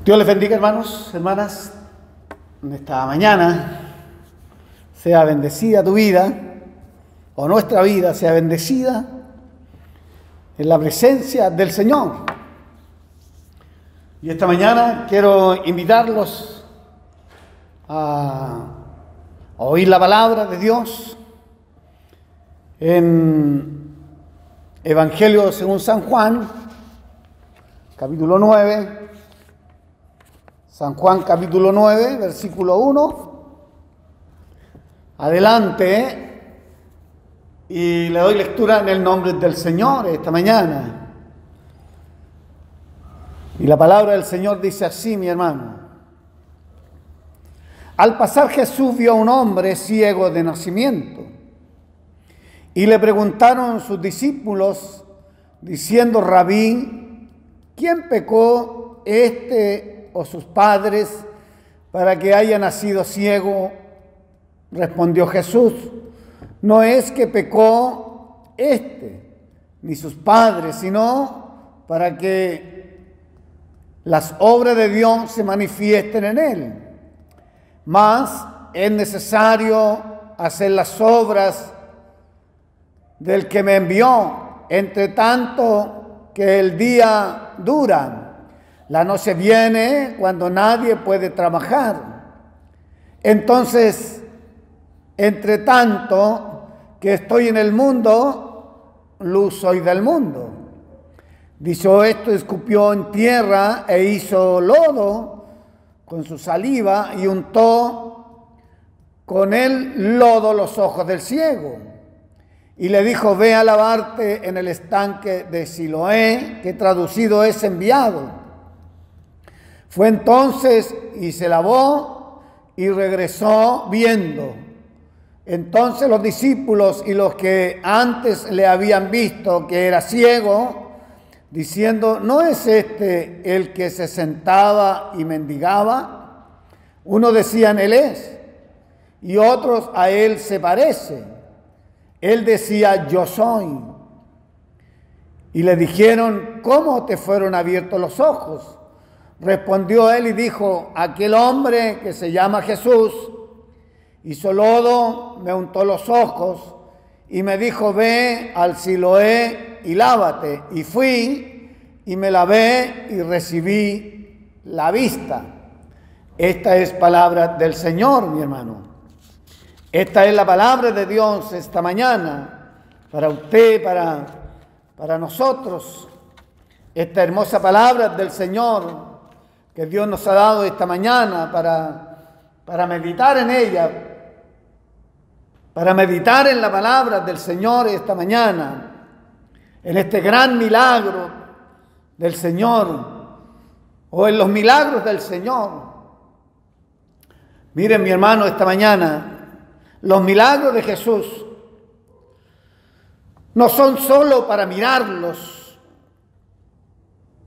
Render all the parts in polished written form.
Dios les bendiga, hermanos, hermanas. En esta mañana sea bendecida tu vida, o nuestra vida sea bendecida en la presencia del Señor. Y esta mañana quiero invitarlos a oír la palabra de Dios en Evangelio según San Juan, capítulo 9. San Juan capítulo 9, versículo 1. Adelante, y le doy lectura en el nombre del Señor esta mañana. Y la palabra del Señor dice así, mi hermano. Al pasar Jesús vio a un hombre ciego de nacimiento, y le preguntaron sus discípulos, diciendo: Rabí, ¿quién pecó, este o sus padres, para que haya nacido ciego? Respondió Jesús: no es que pecó este ni sus padres, sino para que las obras de Dios se manifiesten en él. Mas es necesario hacer las obras del que me envió, entre tanto que el día dura. La noche viene cuando nadie puede trabajar. Entonces, entre tanto que estoy en el mundo, luz soy del mundo. Dicho esto, escupió en tierra e hizo lodo con su saliva y untó con el lodo los ojos del ciego. Y le dijo: ve a lavarte en el estanque de Siloé, que traducido es enviado. Fue entonces y se lavó y regresó viendo. Entonces los discípulos y los que antes le habían visto que era ciego, diciendo: ¿no es este el que se sentaba y mendigaba? Unos decían: él es, y otros: a él se parece. Él decía: yo soy. Y le dijeron: ¿cómo te fueron abiertos los ojos? Respondió él y dijo: aquel hombre que se llama Jesús hizo lodo, me untó los ojos y me dijo: ve al Siloé y lávate. Y fui y me lavé y recibí la vista. Esta es palabra del Señor, mi hermano. Esta es la palabra de Dios esta mañana, para usted, para nosotros. Esta hermosa palabra del Señor que Dios nos ha dado esta mañana para meditar en ella, para meditar en la palabra del Señor esta mañana, en este gran milagro del Señor, o en los milagros del Señor. Miren, mi hermano, esta mañana, los milagros de Jesús no son solo para mirarlos,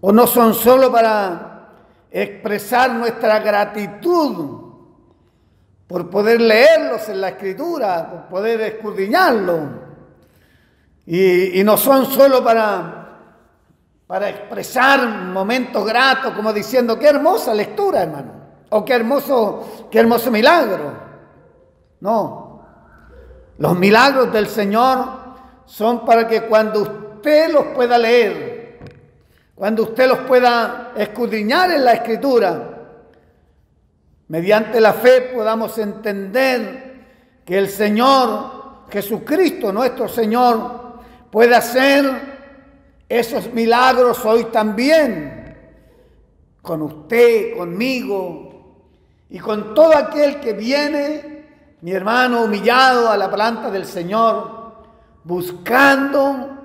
o no son solo para expresar nuestra gratitud por poder leerlos en la Escritura, por poder escudriñarlos, y no son solo para expresar momentos gratos, como diciendo: qué hermosa lectura, hermano, o qué hermoso milagro. No, los milagros del Señor son para que cuando usted los pueda leer, cuando usted los pueda escudriñar en la Escritura, mediante la fe podamos entender que el Señor Jesucristo, nuestro Señor, puede hacer esos milagros hoy también, con usted, conmigo y con todo aquel que viene, mi hermano, humillado a la planta del Señor, buscando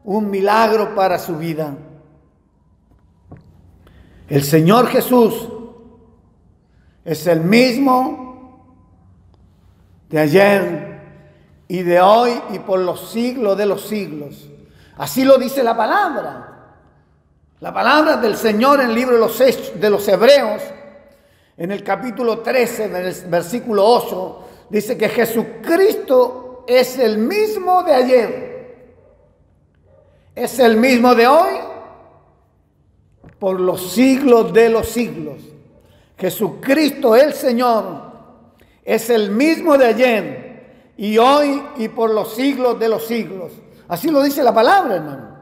un milagro para su vida. El Señor Jesús es el mismo de ayer y de hoy y por los siglos de los siglos. Así lo dice la palabra. La palabra del Señor en el libro de los Hebreos, en el capítulo 13, versículo 8, dice que Jesucristo es el mismo de ayer, es el mismo de hoy por los siglos de los siglos. Jesucristo el Señor es el mismo de ayer y hoy y por los siglos de los siglos. Así lo dice la palabra, hermano.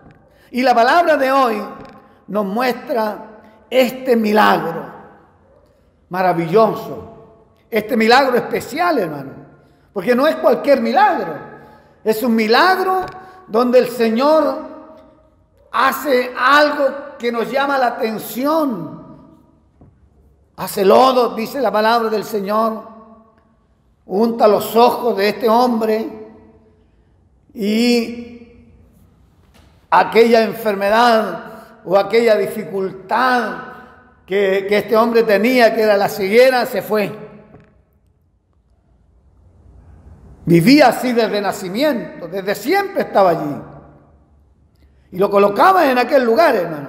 Y la palabra de hoy nos muestra este milagro maravilloso, este milagro especial, hermano, porque no es cualquier milagro, es un milagro donde el Señor hace algo que nos llama la atención. Hace lodo, dice la palabra del Señor, unta los ojos de este hombre y aquella enfermedad o aquella dificultad que este hombre tenía, que era la ceguera, se fue. Vivía así desde nacimiento, desde siempre estaba allí. Y lo colocaba en aquel lugar, hermano.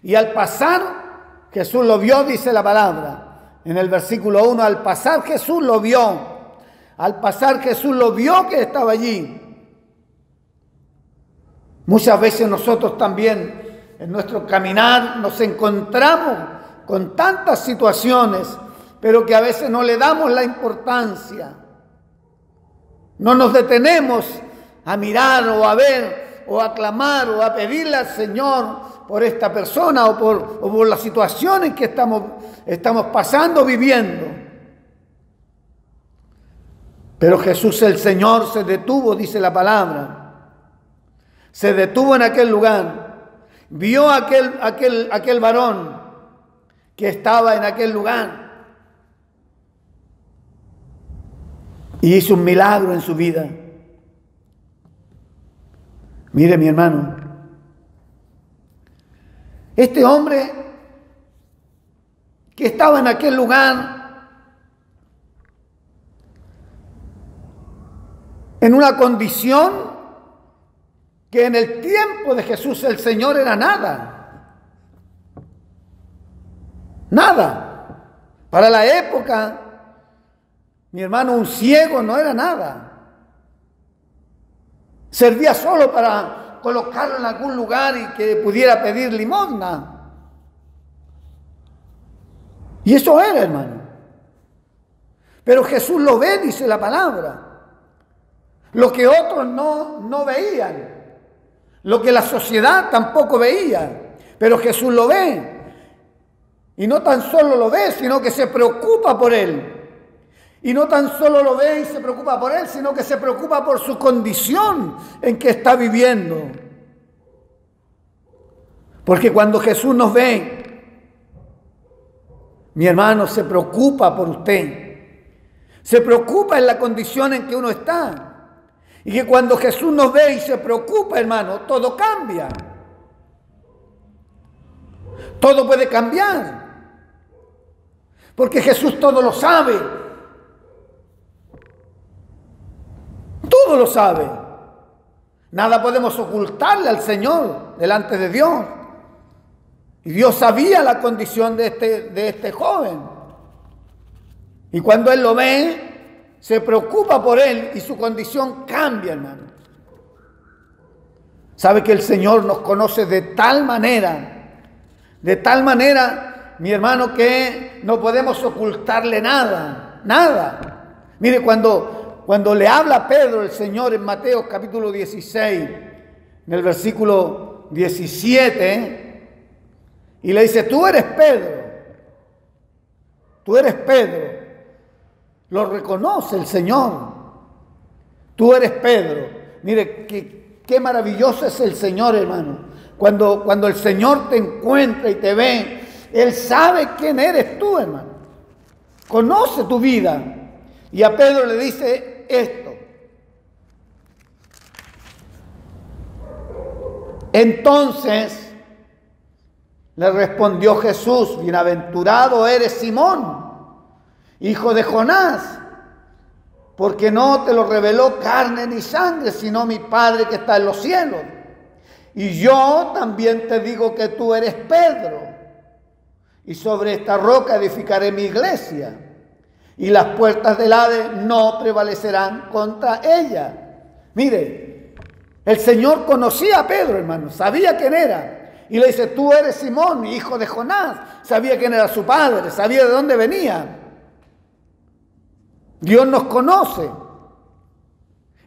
Y al pasar, Jesús lo vio, dice la palabra, en el versículo 1, al pasar Jesús lo vio. Al pasar Jesús lo vio que estaba allí. Muchas veces nosotros también en nuestro caminar nos encontramos con tantas situaciones, pero que a veces no le damos la importancia. No nos detenemos a mirar o a ver o a clamar o a pedirle al Señor por esta persona o por las situaciones que estamos pasando, viviendo. Pero Jesús el Señor se detuvo, dice la palabra. Se detuvo en aquel lugar. Vio aquel varón que estaba en aquel lugar y hizo un milagro en su vida. Mire, mi hermano, este hombre que estaba en aquel lugar en una condición que en el tiempo de Jesús el Señor era nada. Nada. Para la época, mi hermano, un ciego no era nada. Servía solo para colocarlo en algún lugar y que pudiera pedir limosna. Y eso era, hermano. Pero Jesús lo ve, dice la palabra. Lo que otros no veían. Lo que la sociedad tampoco veía, pero Jesús lo ve. Y no tan solo lo ve, sino que se preocupa por él. Y no tan solo lo ve y se preocupa por él, sino que se preocupa por su condición en que está viviendo. Porque cuando Jesús nos ve, mi hermano, se preocupa por usted. Se preocupa en la condición en que uno está. Y que cuando Jesús nos ve y se preocupa, hermano, todo cambia. Todo puede cambiar. Porque Jesús todo lo sabe. Todo lo sabe. Nada podemos ocultarle al Señor delante de Dios. Y Dios sabía la condición de este joven. Y cuando Él lo ve, se preocupa por él y su condición cambia, hermano. Sabe que el Señor nos conoce de tal manera, mi hermano, que no podemos ocultarle nada, nada. Mire, cuando le habla a Pedro el Señor en Mateo capítulo 16, en el versículo 17, y le dice, tú eres Pedro. Lo reconoce el Señor. Tú eres Pedro. Mire, qué maravilloso es el Señor, hermano. Cuando el Señor te encuentra y te ve, Él sabe quién eres tú, hermano. Conoce tu vida. Y a Pedro le dice esto. Entonces le respondió Jesús, bienaventurado eres Simón, hijo de Jonás, porque no te lo reveló carne ni sangre, sino mi Padre que está en los cielos. Y yo también te digo que tú eres Pedro, y sobre esta roca edificaré mi iglesia, y las puertas del Hades no prevalecerán contra ella. Mire, el Señor conocía a Pedro, hermano, sabía quién era, y le dice: tú eres Simón, hijo de Jonás. Sabía quién era su padre, sabía de dónde venía. Dios nos conoce.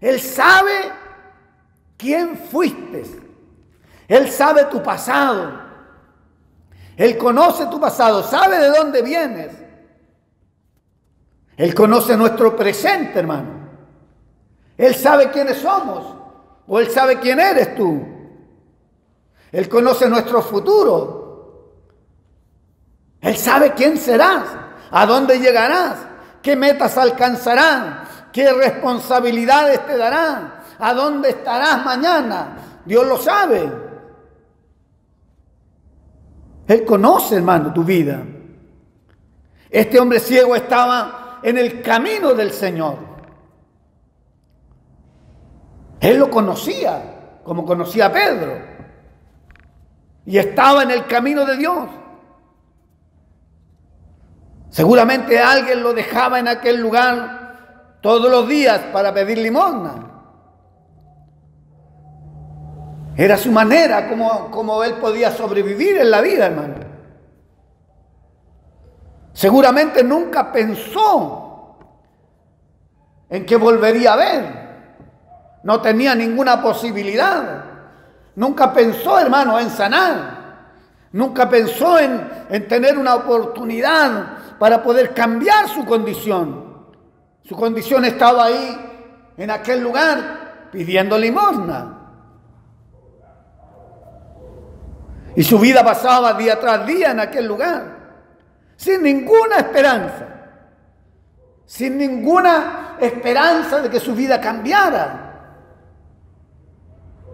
Él sabe quién fuiste. Él sabe tu pasado. Él conoce tu pasado, sabe de dónde vienes. Él conoce nuestro presente, hermano. Él sabe quiénes somos, o Él sabe quién eres tú. Él conoce nuestro futuro. Él sabe quién serás, a dónde llegarás, qué metas alcanzarás, qué responsabilidades te darán, a dónde estarás mañana. Dios lo sabe. Él conoce, hermano, tu vida. Este hombre ciego estaba en el camino del Señor. Él lo conocía, como conocía a Pedro. Y estaba en el camino de Dios. Seguramente alguien lo dejaba en aquel lugar todos los días para pedir limosna. Era su manera como él podía sobrevivir en la vida, hermano. Seguramente nunca pensó en que volvería a ver. No tenía ninguna posibilidad. Nunca pensó, hermano, en sanar. Nunca pensó en tener una oportunidad para poder cambiar su condición. Su condición estaba ahí, en aquel lugar, pidiendo limosna. Y su vida pasaba día tras día en aquel lugar, sin ninguna esperanza. Sin ninguna esperanza de que su vida cambiara.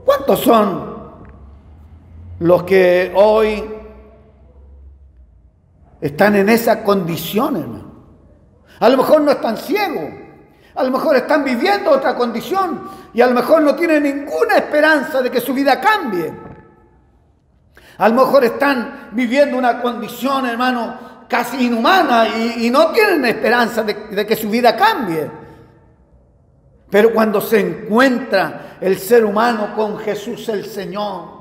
¿Cuántos son los que hoy están en esa condición, hermano? A lo mejor no están ciegos, a lo mejor están viviendo otra condición y a lo mejor no tienen ninguna esperanza de que su vida cambie. A lo mejor están viviendo una condición, hermano, casi inhumana y no tienen esperanza de que su vida cambie. Pero cuando se encuentra el ser humano con Jesús el Señor,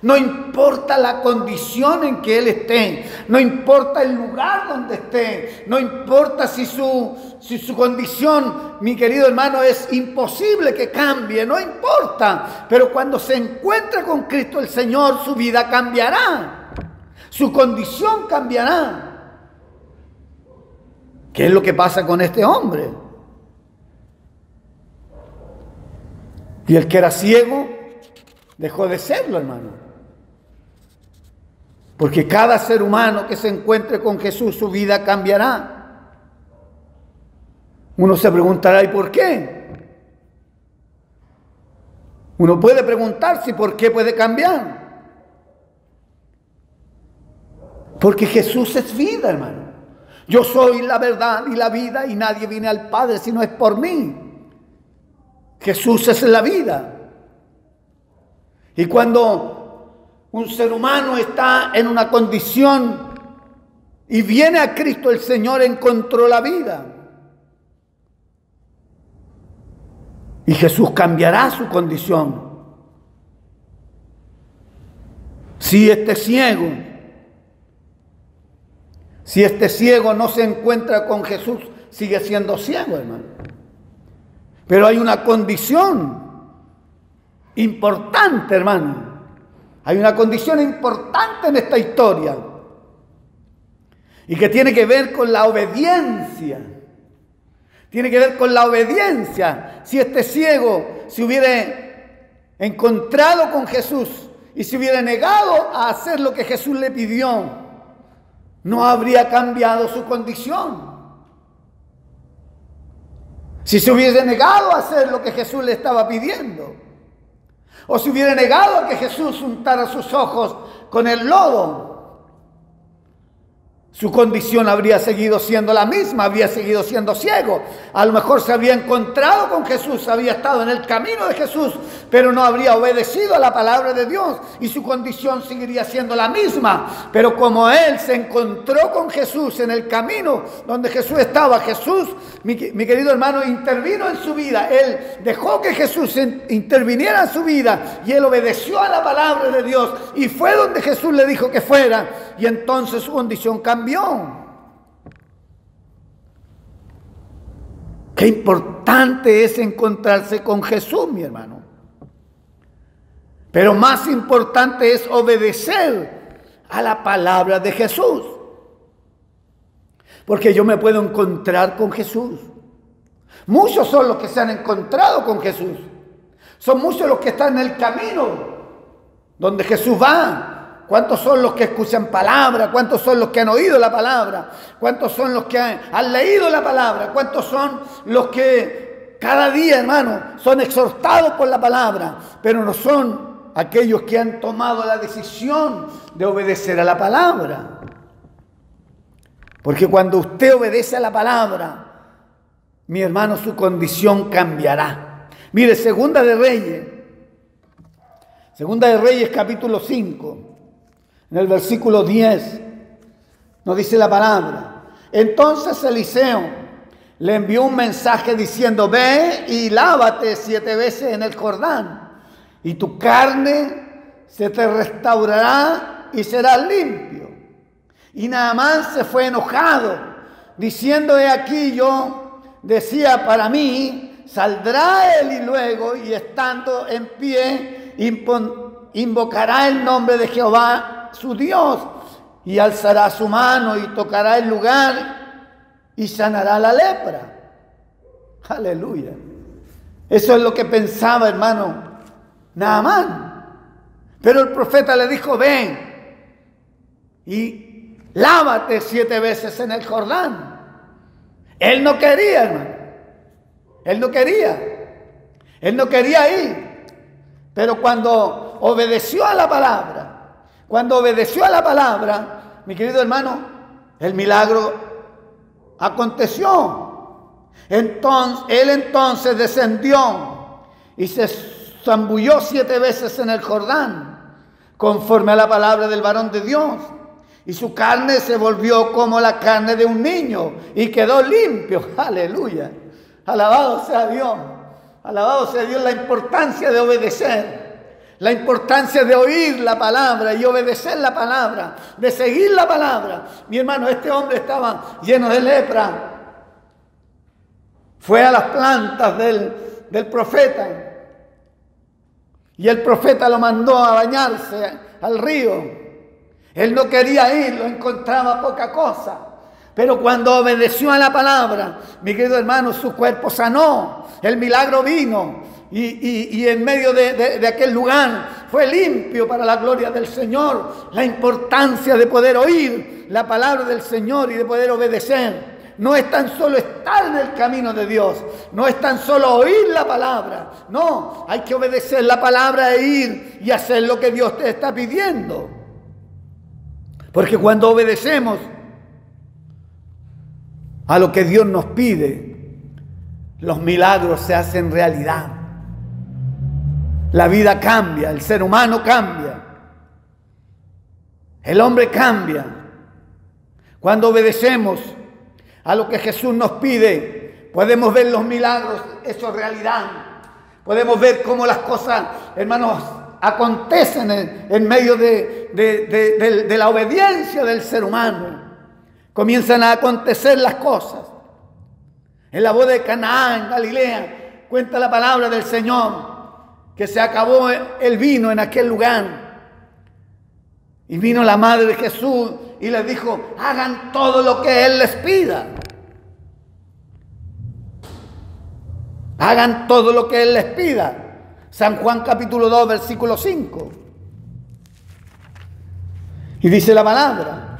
no importa la condición en que Él esté, no importa el lugar donde esté, no importa si su condición, mi querido hermano, es imposible que cambie, no importa. Pero cuando se encuentra con Cristo el Señor, su vida cambiará, su condición cambiará. ¿Qué es lo que pasa con este hombre? Y el que era ciego dejó de serlo, hermano. Porque cada ser humano que se encuentre con Jesús, su vida cambiará. Uno se preguntará: ¿y por qué? Uno puede preguntarse por qué puede cambiar. Porque Jesús es vida, hermano. Yo soy la verdad y la vida, y nadie viene al Padre si no es por mí. Jesús es la vida. Y cuando un ser humano está en una condición y viene a Cristo el Señor, encontró la vida. Y Jesús cambiará su condición. Si este ciego no se encuentra con Jesús, sigue siendo ciego, hermano. Pero hay una condición importante, hermano. Hay una condición importante en esta historia y que tiene que ver con la obediencia. Tiene que ver con la obediencia. Si este ciego se hubiera encontrado con Jesús y se hubiera negado a hacer lo que Jesús le pidió, no habría cambiado su condición. Si se hubiese negado a hacer lo que Jesús le estaba pidiendo, o si hubiera negado a que Jesús untara sus ojos con el lodo, su condición habría seguido siendo la misma, habría seguido siendo ciego. A lo mejor se habría encontrado con Jesús, había estado en el camino de Jesús, pero no habría obedecido a la palabra de Dios y su condición seguiría siendo la misma. Pero como él se encontró con Jesús en el camino donde Jesús estaba, Jesús, mi querido hermano, intervino en su vida. Él dejó que Jesús interviniera en su vida y él obedeció a la palabra de Dios y fue donde Jesús le dijo que fuera, y entonces su condición cambió. Qué importante es encontrarse con Jesús, mi hermano. Pero más importante es obedecer a la palabra de Jesús. Porque yo me puedo encontrar con Jesús. Muchos son los que se han encontrado con Jesús. Son muchos los que están en el camino donde Jesús va. ¿Cuántos son los que escuchan palabra? ¿Cuántos son los que han oído la palabra? ¿Cuántos son los que han leído la palabra? ¿Cuántos son los que cada día, hermano, son exhortados por la palabra? Pero no son aquellos que han tomado la decisión de obedecer a la palabra. Porque cuando usted obedece a la palabra, mi hermano, su condición cambiará. Mire, Segunda de Reyes capítulo 5. En el versículo 10 nos dice la palabra: entonces Eliseo le envió un mensaje diciendo: ve y lávate 7 veces en el Jordán, y tu carne se te restaurará y serás limpio. Y Naamán se fue enojado, diciendo: he aquí, yo decía para mí, saldrá él y luego, y estando en pie, invocará el nombre de Jehová su Dios, y alzará su mano y tocará el lugar y sanará la lepra. Aleluya. Eso es lo que pensaba, hermano, Naamán. Pero el profeta le dijo: ven y lávate 7 veces en el Jordán. Él no quería, hermano. Él no quería ir. Pero cuando obedeció a la palabra, mi querido hermano, el milagro aconteció. Él entonces descendió y se zambulló 7 veces en el Jordán, conforme a la palabra del varón de Dios. Y su carne se volvió como la carne de un niño y quedó limpio. Aleluya. Alabado sea Dios. Alabado sea Dios. La importancia de obedecer. La importancia de oír la palabra y obedecer la palabra, de seguir la palabra. Mi hermano, este hombre estaba lleno de lepra. Fue a las plantas del profeta. Y el profeta lo mandó a bañarse al río. Él no quería ir, lo encontraba poca cosa. Pero cuando obedeció a la palabra, mi querido hermano, su cuerpo sanó. El milagro vino. Y en medio de aquel lugar fue limpio para la gloria del Señor. La importancia de poder oír la palabra del Señor y de poder obedecer. No es tan solo estar en el camino de Dios, no es tan solo oír la palabra, no, hay que obedecer la palabra e ir y hacer lo que Dios te está pidiendo. Porque cuando obedecemos a lo que Dios nos pide, los milagros se hacen realidad. La vida cambia, el ser humano cambia, el hombre cambia. Cuando obedecemos a lo que Jesús nos pide, podemos ver los milagros hechos realidad. Podemos ver cómo las cosas, hermanos, acontecen en medio de la obediencia del ser humano. Comienzan a acontecer las cosas. En la boda de Caná, en Galilea, cuenta la palabra del Señor que se acabó el vino en aquel lugar. Y vino la madre de Jesús y les dijo: hagan todo lo que Él les pida. Hagan todo lo que Él les pida. San Juan capítulo 2, versículo 5. Y dice la palabra: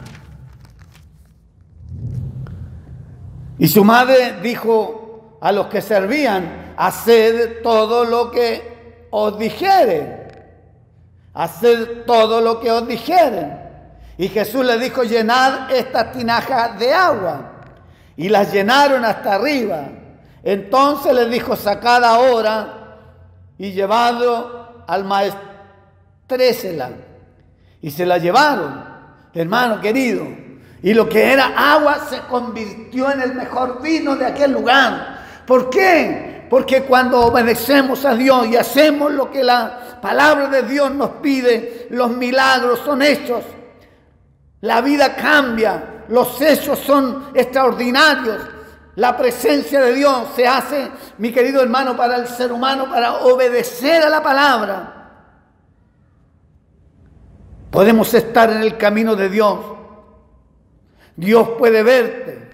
y su madre dijo a los que servían: haced todo lo que os dijeren. Haced todo lo que os dijeren. Y Jesús le dijo: llenad estas tinajas de agua. Y las llenaron hasta arriba. Entonces le dijo: sacad ahora y llevadlo al maestrésela. Y se la llevaron, hermano querido. Y lo que era agua se convirtió en el mejor vino de aquel lugar. ¿Por qué? Porque cuando obedecemos a Dios y hacemos lo que la palabra de Dios nos pide, los milagros son hechos. La vida cambia, los hechos son extraordinarios. La presencia de Dios se hace, mi querido hermano, para el ser humano, para obedecer a la palabra. Podemos estar en el camino de Dios. Dios puede verte.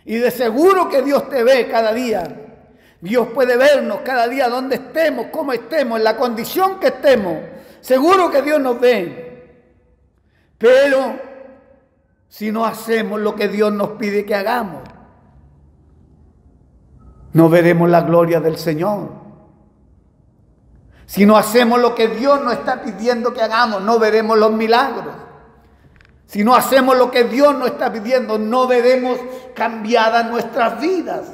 Y de seguro que Dios te ve cada día. Dios puede vernos cada día donde estemos, cómo estemos, en la condición que estemos. Seguro que Dios nos ve. Pero si no hacemos lo que Dios nos pide que hagamos, no veremos la gloria del Señor. Si no hacemos lo que Dios nos está pidiendo que hagamos, no veremos los milagros. Si no hacemos lo que Dios nos está pidiendo, no veremos cambiadas nuestras vidas.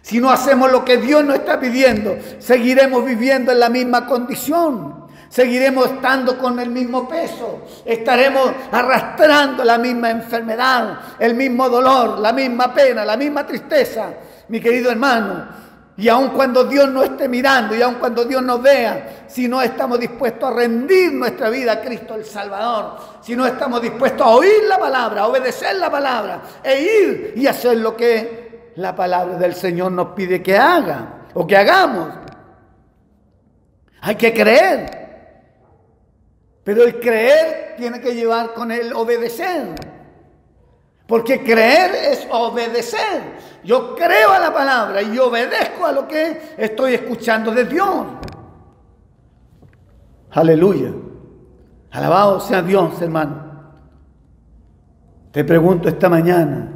Si no hacemos lo que Dios nos está pidiendo, seguiremos viviendo en la misma condición. Seguiremos estando con el mismo peso. Estaremos arrastrando la misma enfermedad, el mismo dolor, la misma pena, la misma tristeza, mi querido hermano. Y aun cuando Dios no esté mirando, y aun cuando Dios nos vea, si no estamos dispuestos a rendir nuestra vida a Cristo el Salvador, si no estamos dispuestos a oír la palabra, a obedecer la palabra, e ir y hacer lo que la palabra del Señor nos pide que haga, o que hagamos. Hay que creer. Pero el creer tiene que llevar con el obedecer. Porque creer es obedecer. Yo creo a la palabra y obedezco a lo que estoy escuchando de Dios. Aleluya. Alabado sea Dios, hermano. Te pregunto esta mañana,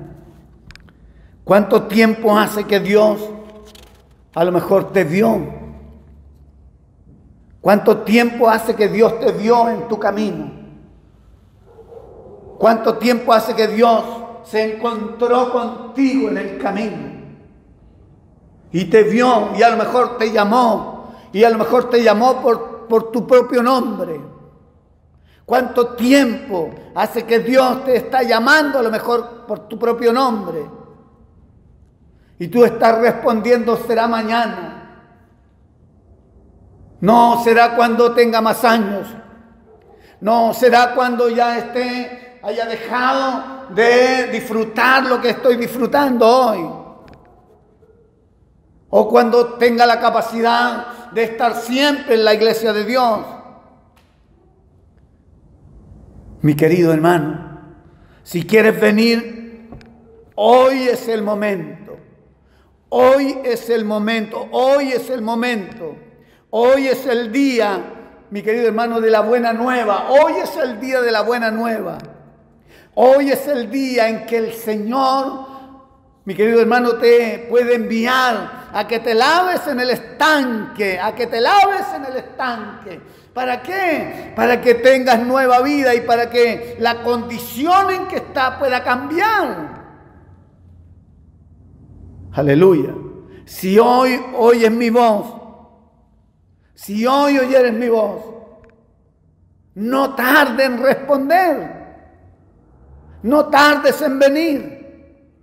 ¿cuánto tiempo hace que Dios a lo mejor te vio? ¿Cuánto tiempo hace que Dios te vio en tu camino? ¿Cuánto tiempo hace que Dios se encontró contigo en el camino? Y te vio, y a lo mejor te llamó, y a lo mejor te llamó por tu propio nombre. ¿Cuánto tiempo hace que Dios te está llamando a lo mejor por tu propio nombre? Y tú estás respondiendo: será mañana. No será cuando tenga más años. No será cuando ya haya dejado de disfrutar lo que estoy disfrutando hoy. O cuando tenga la capacidad de estar siempre en la iglesia de Dios. Mi querido hermano, si quieres venir, hoy es el momento. Hoy es el momento. Hoy es el momento. Hoy es el día, mi querido hermano, de la buena nueva. Hoy es el día de la buena nueva. Hoy es el día en que el Señor, mi querido hermano, te puede enviar a que te laves en el estanque, a que te laves en el estanque. ¿Para qué? Para que tengas nueva vida y para que la condición en que está pueda cambiar. Aleluya. Si hoy oyes mi voz, si hoy oyeres mi voz, no tardes en responder. No tardes en venir.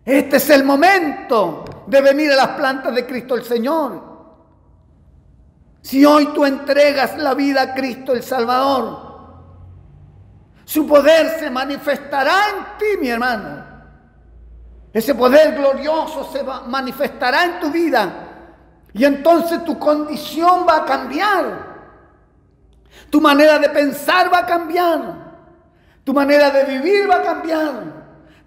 Este es el momento de venir a las plantas de Cristo el Señor. Si hoy tú entregas la vida a Cristo el Salvador, su poder se manifestará en ti, mi hermano. Ese poder glorioso se manifestará en tu vida. Y entonces tu condición va a cambiar. Tu manera de pensar va a cambiar. Tu manera de vivir va a cambiar.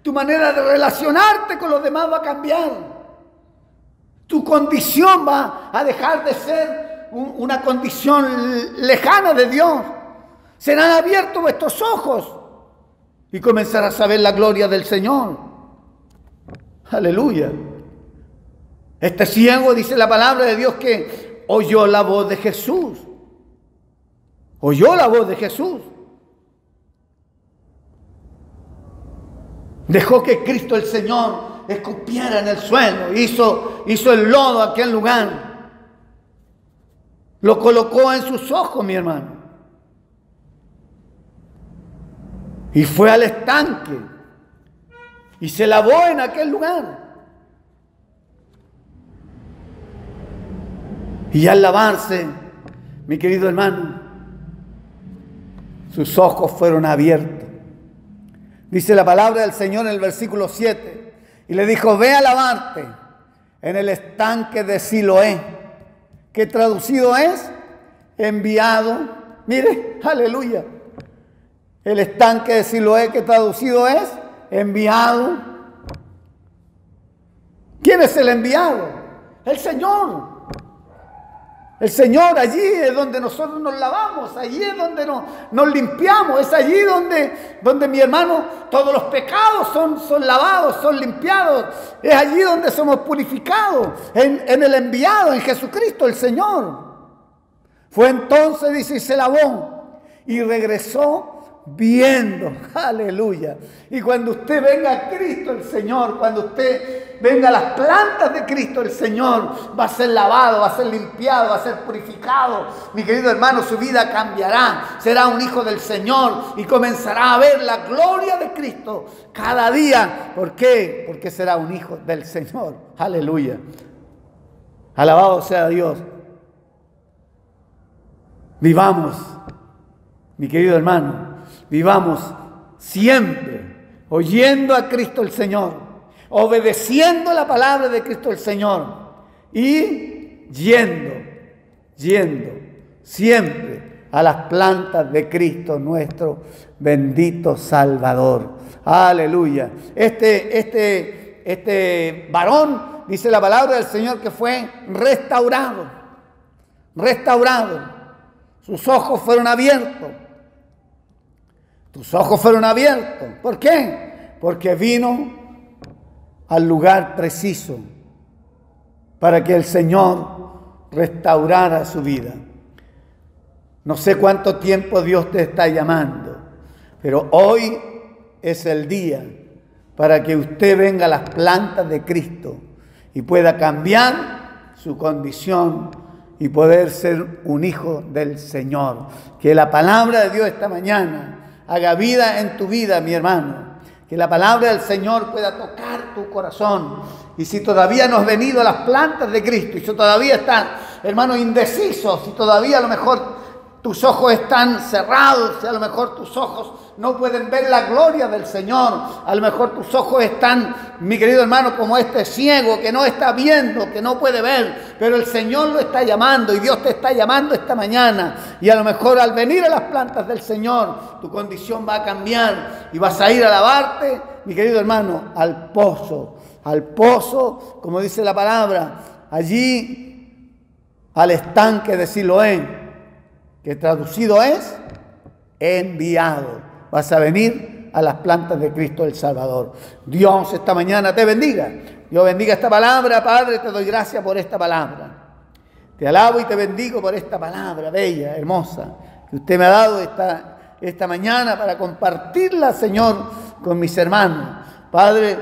Tu manera de relacionarte con los demás va a cambiar. Tu condición va a dejar de ser una condición lejana de Dios. Serán abiertos vuestros ojos y comenzarás a ver la gloria del Señor. Aleluya. Este ciego, dice la palabra de Dios, que oyó la voz de Jesús. Oyó la voz de Jesús. Dejó que Cristo el Señor escupiera en el suelo. Hizo el lodo a aquel lugar. Lo colocó en sus ojos, mi hermano. Y fue al estanque. Y se lavó en aquel lugar. Y al lavarse, mi querido hermano, sus ojos fueron abiertos. Dice la palabra del Señor en el versículo 7. Y le dijo, ve a lavarte en el estanque de Siloé, que traducido es enviado. Mire, aleluya. El estanque de Siloé, que traducido es enviado. ¿Quién es el enviado? El Señor. El Señor, allí es donde nosotros nos lavamos, allí es donde nos limpiamos, es allí donde mi hermano, todos los pecados son lavados, son limpiados, es allí donde somos purificados, en el enviado, en Jesucristo el Señor. Fue entonces, dice, y se lavó y regresó viendo, aleluya. Y cuando usted venga a Cristo el Señor, cuando usted venga a las plantas de Cristo el Señor, va a ser lavado, va a ser limpiado, va a ser purificado. Mi querido hermano, su vida cambiará, será un hijo del Señor y comenzará a ver la gloria de Cristo cada día. ¿Por qué? Porque será un hijo del Señor, aleluya. Alabado sea Dios. Vivamos, mi querido hermano, vivamos siempre oyendo a Cristo el Señor, obedeciendo la palabra de Cristo el Señor y yendo siempre a las plantas de Cristo nuestro bendito Salvador. Aleluya. Este varón, dice la palabra del Señor, que fue restaurado. Sus ojos fueron abiertos. Tus ojos fueron abiertos. ¿Por qué? Porque vino al lugar preciso para que el Señor restaurara su vida. No sé cuánto tiempo Dios te está llamando, pero hoy es el día para que usted venga a las plantas de Cristo y pueda cambiar su condición y poder ser un hijo del Señor. Que la palabra de Dios esta mañana haga vida en tu vida, mi hermano. Que la palabra del Señor pueda tocar tu corazón. Y si todavía no has venido a las plantas de Cristo, y si todavía estás, hermano, indeciso, si todavía a lo mejor tus ojos están cerrados, si a lo mejor tus ojos no pueden ver la gloria del Señor, a lo mejor tus ojos están, mi querido hermano, como este ciego que no está viendo, que no puede ver, pero el Señor lo está llamando y Dios te está llamando esta mañana. Y a lo mejor al venir a las plantas del Señor, tu condición va a cambiar y vas a ir a lavarte, mi querido hermano, al pozo, como dice la palabra, allí al estanque de Siloé, que traducido es enviado. Vas a venir a las plantas de Cristo el Salvador. Dios esta mañana te bendiga. Dios bendiga esta palabra. Padre, te doy gracias por esta palabra. Te alabo y te bendigo por esta palabra bella, hermosa, que usted me ha dado esta mañana para compartirla, Señor, con mis hermanos. Padre,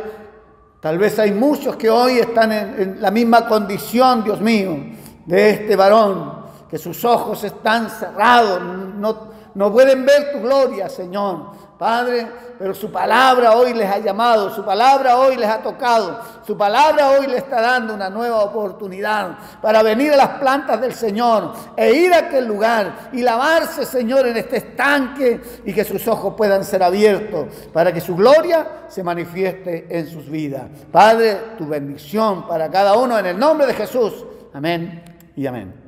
tal vez hay muchos que hoy están en la misma condición, Dios mío, de este varón, que sus ojos están cerrados, no pueden ver tu gloria, Señor. Padre, pero su palabra hoy les ha llamado, su palabra hoy les ha tocado, su palabra hoy les está dando una nueva oportunidad para venir a las plantas del Señor e ir a aquel lugar y lavarse, Señor, en este estanque y que sus ojos puedan ser abiertos para que su gloria se manifieste en sus vidas. Padre, tu bendición para cada uno en el nombre de Jesús. Amén y amén.